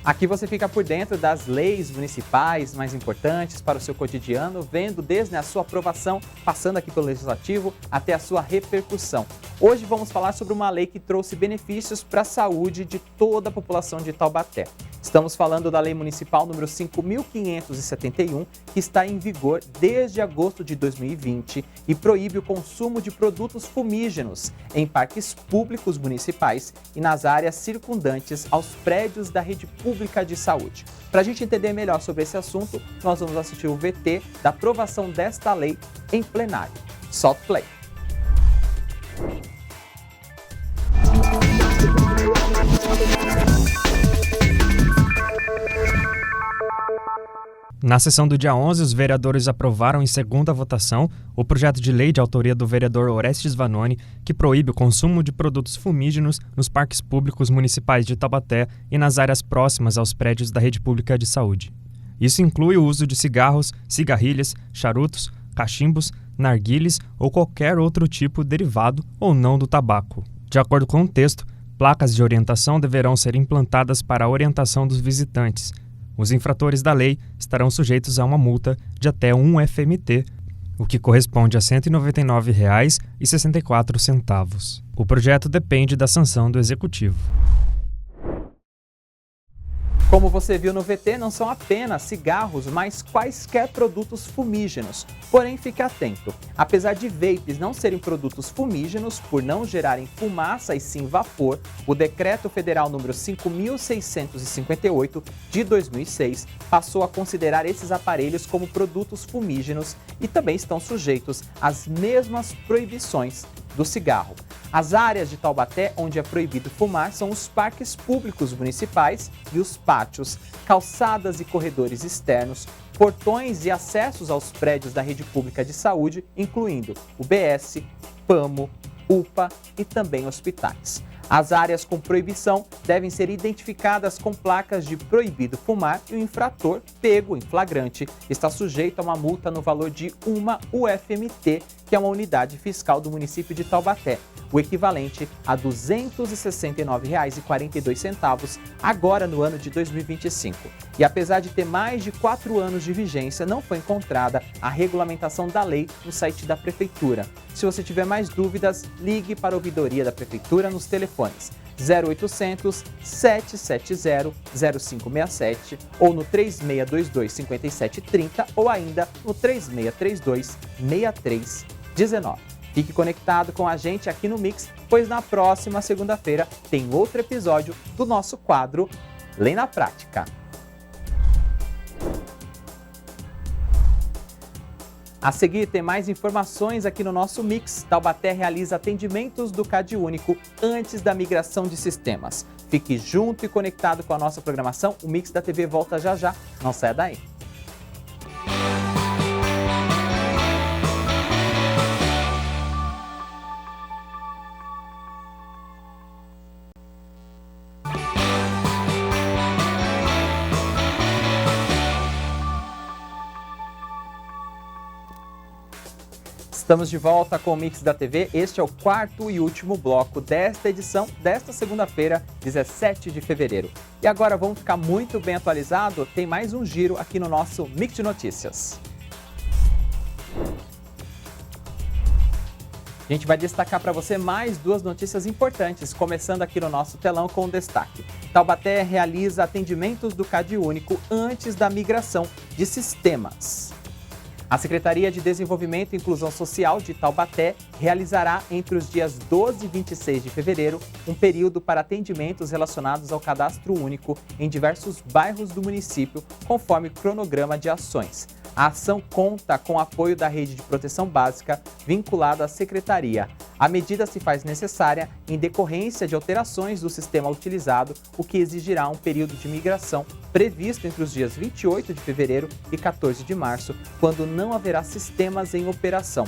Aqui você fica por dentro das leis municipais mais importantes para o seu cotidiano, vendo desde a sua aprovação, passando aqui pelo Legislativo, até a sua repercussão. Hoje vamos falar sobre uma lei que trouxe benefícios para a saúde de toda a população de Taubaté. Estamos falando da Lei Municipal número 5.571, que está em vigor desde agosto de 2020 e proíbe o consumo de produtos fumígenos em parques públicos municipais e nas áreas circundantes aos prédios da rede pública de saúde. Para a gente entender melhor sobre esse assunto, nós vamos assistir o VT da aprovação desta lei em plenário. Solta o play. Na sessão do dia 11, os vereadores aprovaram em segunda votação o projeto de lei de autoria do vereador Orestes Vanoni, que proíbe o consumo de produtos fumígenos nos parques públicos municipais de Taubaté e nas áreas próximas aos prédios da rede pública de saúde. Isso inclui o uso de cigarros, cigarrilhas, charutos, cachimbos, narguilés ou qualquer outro tipo derivado ou não do tabaco. De acordo com o texto, placas de orientação deverão ser implantadas para a orientação dos visitantes. Os infratores da lei estarão sujeitos a uma multa de até 1 FMT, o que corresponde a R$ 199,64. O projeto depende da sanção do Executivo. Como você viu no VT, não são apenas cigarros, mas quaisquer produtos fumígenos. Porém, fique atento. Apesar de vapes não serem produtos fumígenos, por não gerarem fumaça e sim vapor, o Decreto Federal número 5.658 de 2006 passou a considerar esses aparelhos como produtos fumígenos e também estão sujeitos às mesmas proibições do cigarro. As áreas de Taubaté onde é proibido fumar são os parques públicos municipais e os pátios, calçadas e corredores externos, portões e acessos aos prédios da rede pública de saúde, incluindo UBS, PAMO, UPA e também hospitais. As áreas com proibição devem ser identificadas com placas de proibido fumar e o infrator, pego em flagrante, está sujeito a uma multa no valor de uma UFMT, que é uma unidade fiscal do município de Taubaté, o equivalente a R$ 269,42 agora no ano de 2025. E apesar de ter mais de 4 anos de vigência, não foi encontrada a regulamentação da lei no site da Prefeitura. Se você tiver mais dúvidas, ligue para a ouvidoria da Prefeitura nos telefones 0800 770 0567 ou no 3622 5730 ou ainda no 3632 6319. Fique conectado com a gente aqui no Mix, pois na próxima segunda-feira tem outro episódio do nosso quadro Lei na Prática. A seguir tem mais informações aqui no nosso Mix. Taubaté realiza atendimentos do CadÚnico antes da migração de sistemas. Fique junto e conectado com a nossa programação. O Mix da TV volta já já. Não saia daí. Estamos de volta com o Mix da TV. Este é o quarto e último bloco desta edição, desta segunda-feira, 17 de fevereiro. E agora vamos ficar muito bem atualizado. Tem mais um giro aqui no nosso Mix de Notícias. A gente vai destacar para você mais 2 notícias importantes, começando aqui no nosso telão com destaque. Taubaté realiza atendimentos do CadÚnico antes da migração de sistemas. A Secretaria de Desenvolvimento e Inclusão Social de Taubaté realizará entre os dias 12 e 26 de fevereiro um período para atendimentos relacionados ao cadastro único em diversos bairros do município, conforme cronograma de ações. A ação conta com o apoio da Rede de Proteção Básica vinculada à Secretaria. A medida se faz necessária em decorrência de alterações do sistema utilizado, o que exigirá um período de migração previsto entre os dias 28 de fevereiro e 14 de março, quando não haverá sistemas em operação.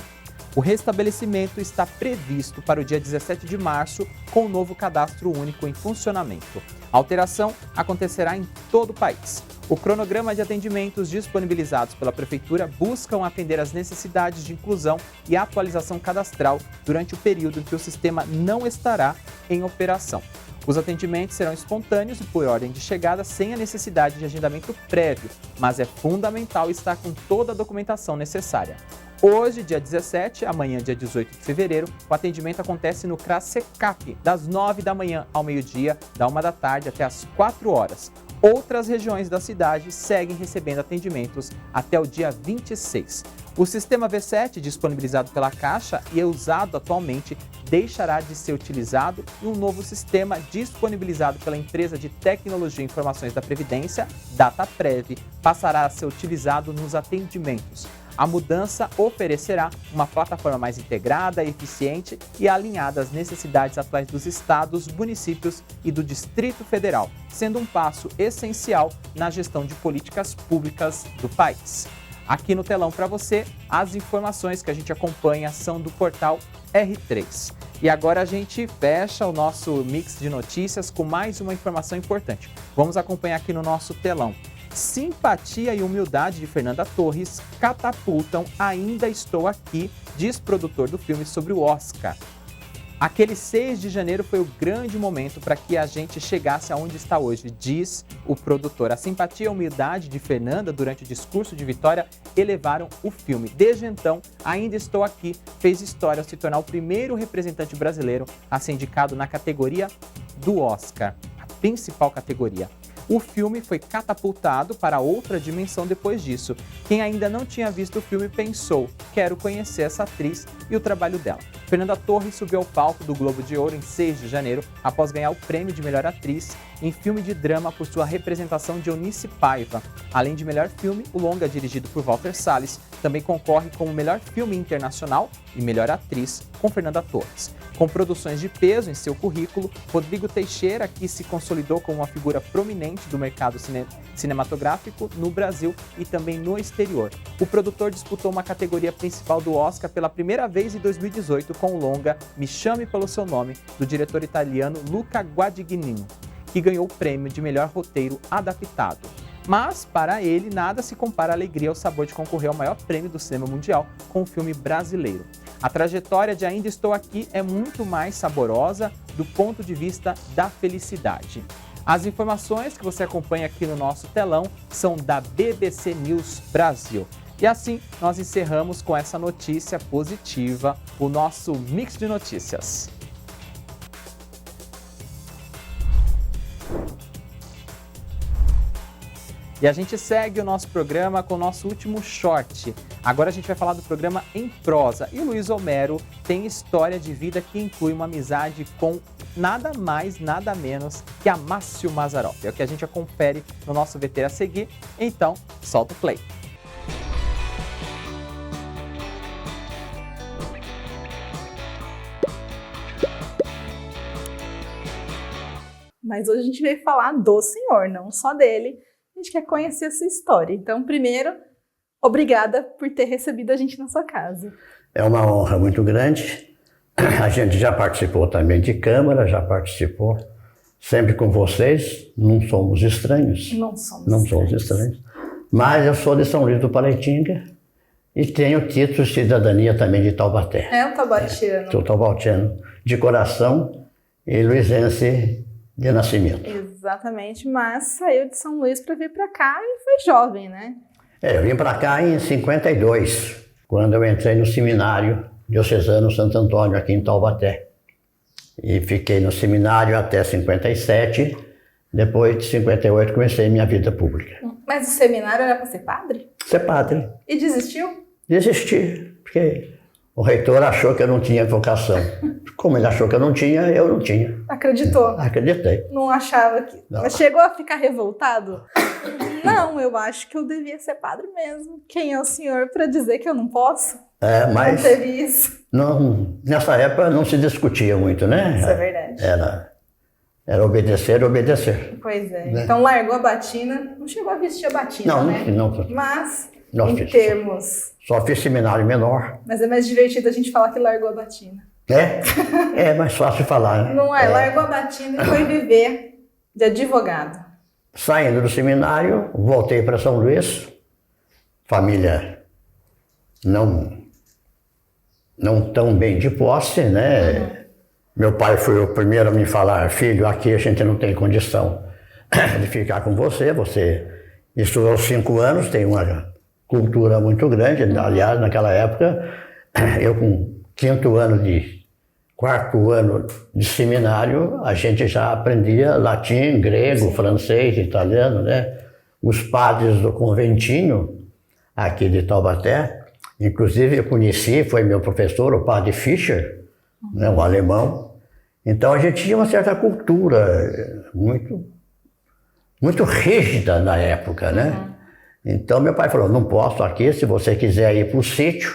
O restabelecimento está previsto para o dia 17 de março, com o novo cadastro único em funcionamento. A alteração acontecerá em todo o país. O cronograma de atendimentos disponibilizados pela Prefeitura buscam atender às necessidades de inclusão e atualização cadastral durante o período em que o sistema não estará em operação. Os atendimentos serão espontâneos e por ordem de chegada, sem a necessidade de agendamento prévio, mas é fundamental estar com toda a documentação necessária. Hoje, dia 17, amanhã, dia 18 de fevereiro, o atendimento acontece no CRAS Secap, das 9 da manhã ao meio-dia, da 1 da tarde até as 4 horas. Outras regiões da cidade seguem recebendo atendimentos até o dia 26. O sistema V7, disponibilizado pela Caixa e é usado atualmente, deixará de ser utilizado e um novo sistema disponibilizado pela Empresa de Tecnologia e Informações da Previdência, DataPrev, passará a ser utilizado nos atendimentos. A mudança oferecerá uma plataforma mais integrada, eficiente e alinhada às necessidades atuais dos estados, municípios e do Distrito Federal, sendo um passo essencial na gestão de políticas públicas do país. Aqui no telão para você, as informações que a gente acompanha são do portal R3. E agora a gente fecha o nosso mix de notícias com mais uma informação importante. Vamos acompanhar aqui no nosso telão. Simpatia e humildade de Fernanda Torres catapultam Ainda Estou Aqui, diz produtor do filme sobre o Oscar. Aquele 6 de janeiro foi o grande momento para que a gente chegasse aonde está hoje, diz o produtor. A simpatia e a humildade de Fernanda durante o discurso de vitória elevaram o filme. Desde então, Ainda Estou Aqui fez história ao se tornar o primeiro representante brasileiro a ser indicado na categoria do Oscar, a principal categoria. O filme foi catapultado para outra dimensão depois disso. Quem ainda não tinha visto o filme pensou, quero conhecer essa atriz e o trabalho dela. Fernanda Torres subiu ao palco do Globo de Ouro em 6 de janeiro, após ganhar o prêmio de melhor atriz em filme de drama por sua representação de Eunice Paiva. Além de melhor filme, o longa, dirigido por Walter Salles, também concorre como melhor filme internacional e melhor atriz com Fernanda Torres. Com produções de peso em seu currículo, Rodrigo Teixeira, que se consolidou como uma figura prominente do mercado cinematográfico no Brasil e também no exterior. O produtor disputou uma categoria principal do Oscar pela primeira vez em 2018 com o longa Me Chame Pelo Seu Nome, do diretor italiano Luca Guadagnino, que ganhou o prêmio de melhor roteiro adaptado. Mas, para ele, nada se compara à alegria e ao sabor de concorrer ao maior prêmio do cinema mundial com o filme brasileiro. A trajetória de Ainda Estou Aqui é muito mais saborosa do ponto de vista da felicidade. As informações que você acompanha aqui no nosso telão são da BBC News Brasil. E assim, nós encerramos com essa notícia positiva o nosso Mix de Notícias. E a gente segue o nosso programa com o nosso último short. Agora a gente vai falar do programa Em Prosa. E o Luiz Homero tem história de vida que inclui uma amizade com nada mais, nada menos que a Márcio Mazzaropi. É o que a gente confere no nosso VT a seguir. Então, solta o play. Mas hoje a gente veio falar do senhor, não só dele. A gente quer conhecer a sua história. Então, primeiro, obrigada por ter recebido a gente na sua casa. É uma honra muito grande. A gente já participou também de Câmara, já participou sempre com vocês. Não somos estranhos. Não somos estranhos. Mas eu sou de São Luís do Paraitinga e tenho título de cidadania também de Taubaté. É um taubatiano. Sou taubatiano de coração e luizense de nascimento. Exatamente, mas saiu de São Luís para vir para cá e foi jovem, né? Eu vim para cá em 52, quando eu entrei no seminário diocesano Santo Antônio, aqui em Taubaté. E fiquei no seminário até 57, depois de 58 comecei minha vida pública. Mas o seminário era para ser padre? Ser padre. E desistiu? Desisti, porque o reitor achou que eu não tinha vocação. Como ele achou que eu não tinha, eu não tinha. Acreditou? Acreditei. Não achava que... Não. Mas chegou a ficar revoltado? Não, eu acho que eu devia ser padre mesmo. Quem é o senhor para dizer que eu não posso? Mas não teve isso. Não, nessa época não se discutia muito, né? Isso é verdade. Era obedecer, obedecer. Pois é. Né? Então largou a batina, não chegou a vestir a batina, Não, né? não. Mas, Não em fiz. termos... Só fiz seminário menor. Mas é mais divertido a gente falar que largou a batina. É mais fácil falar, né? Não é? Largou a batina e foi viver de advogado. Saindo do seminário, voltei para São Luís. Família não tão bem de posse, né? Uhum. Meu pai foi o primeiro a me falar: filho, aqui a gente não tem condição de ficar com você. Você estudou 5 anos, tem uma cultura muito grande. Uhum. Aliás, naquela época, eu com 4º ano de seminário, a gente já aprendia latim, grego, francês, italiano, né? Os padres do conventinho aqui de Taubaté, inclusive eu conheci, foi meu professor, o padre Fischer, né, um alemão. Então a gente tinha uma certa cultura muito rígida na época, né? Uhum. Então meu pai falou: não posso aqui, se você quiser ir para o sítio,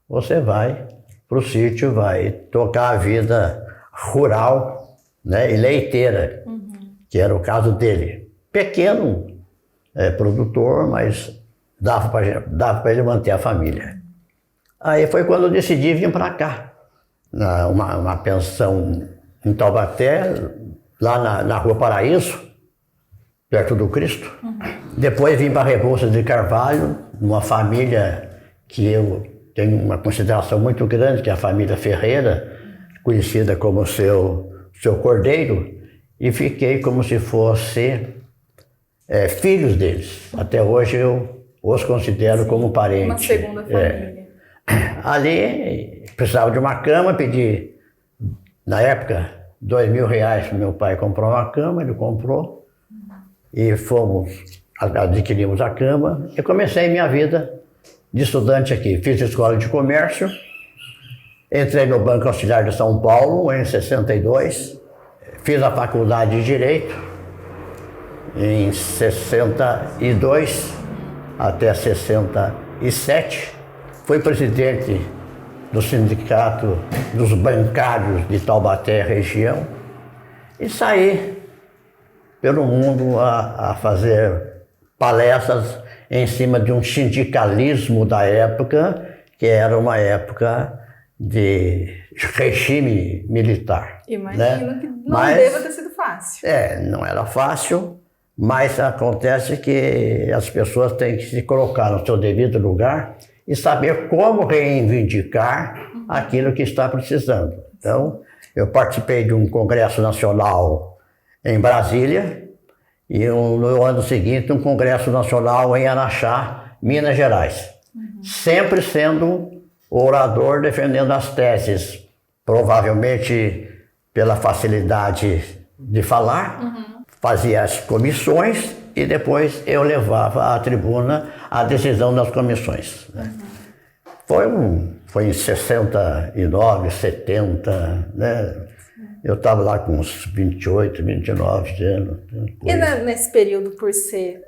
você vai para o sítio, vai tocar a vida rural, né, e leiteira, que era o caso dele. Pequeno produtor, mas dava para ele manter a família. Aí foi quando eu decidi vir para cá, uma pensão em Taubaté, lá na Rua Paraíso, perto do Cristo. Depois vim para Rebouças de Carvalho, numa família que eu tenho uma consideração muito grande, que é a família Ferreira, conhecida como seu Cordeiro, e fiquei como se fosse filhos deles. Até hoje eu os considero como parentes. Uma segunda família. Ali precisava de uma cama, pedi, na época, R$2.000 para meu pai comprar uma cama, ele comprou, e adquirimos a cama, e comecei minha vida de estudante aqui. Fiz escola de comércio, entrei no Banco Auxiliar de São Paulo em 62, fiz a faculdade de Direito em 62 até 64. 1997, fui presidente do Sindicato dos Bancários de Taubaté região e saí pelo mundo a fazer palestras em cima de um sindicalismo da época, que era uma época de regime militar. Imagino que não deva ter sido fácil. Não era fácil, mas acontece que as pessoas têm que se colocar no seu devido lugar e saber como reivindicar aquilo que está precisando. Então, eu participei de um congresso nacional em Brasília e no ano seguinte um congresso nacional em Araxá, Minas Gerais. Sempre sendo orador defendendo as teses, provavelmente pela facilidade de falar, fazia as comissões e depois eu levava à tribuna a decisão das comissões. Foi em 69, 70, né? Eu estava lá com uns 28, 29 anos. E nesse período, por ser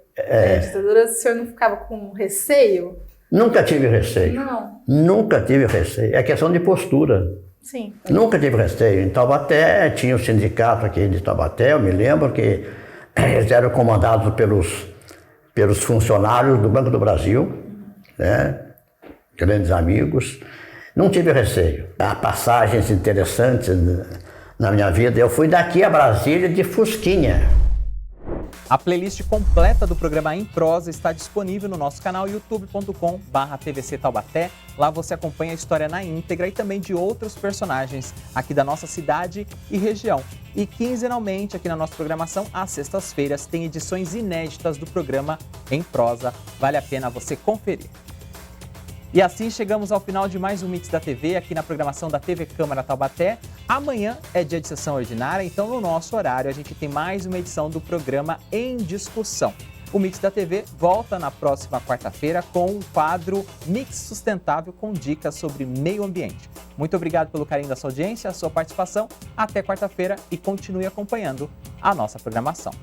ditadura, o senhor não ficava com receio? Nunca tive receio. Não. Nunca tive receio. É questão de postura. Sim. Nunca tive receio. Em Taubaté, tinha o sindicato aqui de Taubaté, eu me lembro que eles eram comandados pelos funcionários do Banco do Brasil, né? Grandes amigos. Não tive receio. Há passagens interessantes na minha vida. Eu fui daqui a Brasília de Fusquinha. A playlist completa do programa Em Prosa está disponível no nosso canal youtube.com/TVC Taubaté. Lá você acompanha a história na íntegra e também de outros personagens aqui da nossa cidade e região. E quinzenalmente aqui na nossa programação, às sextas-feiras, tem edições inéditas do programa Em Prosa. Vale a pena você conferir. E assim chegamos ao final de mais um Mix da TV, aqui na programação da TV Câmara Taubaté. Amanhã é dia de sessão ordinária, então no nosso horário a gente tem mais uma edição do programa Em Discussão. O Mix da TV volta na próxima quarta-feira com um quadro Mix Sustentável com dicas sobre meio ambiente. Muito obrigado pelo carinho da sua audiência, a sua participação. Até quarta-feira e continue acompanhando a nossa programação.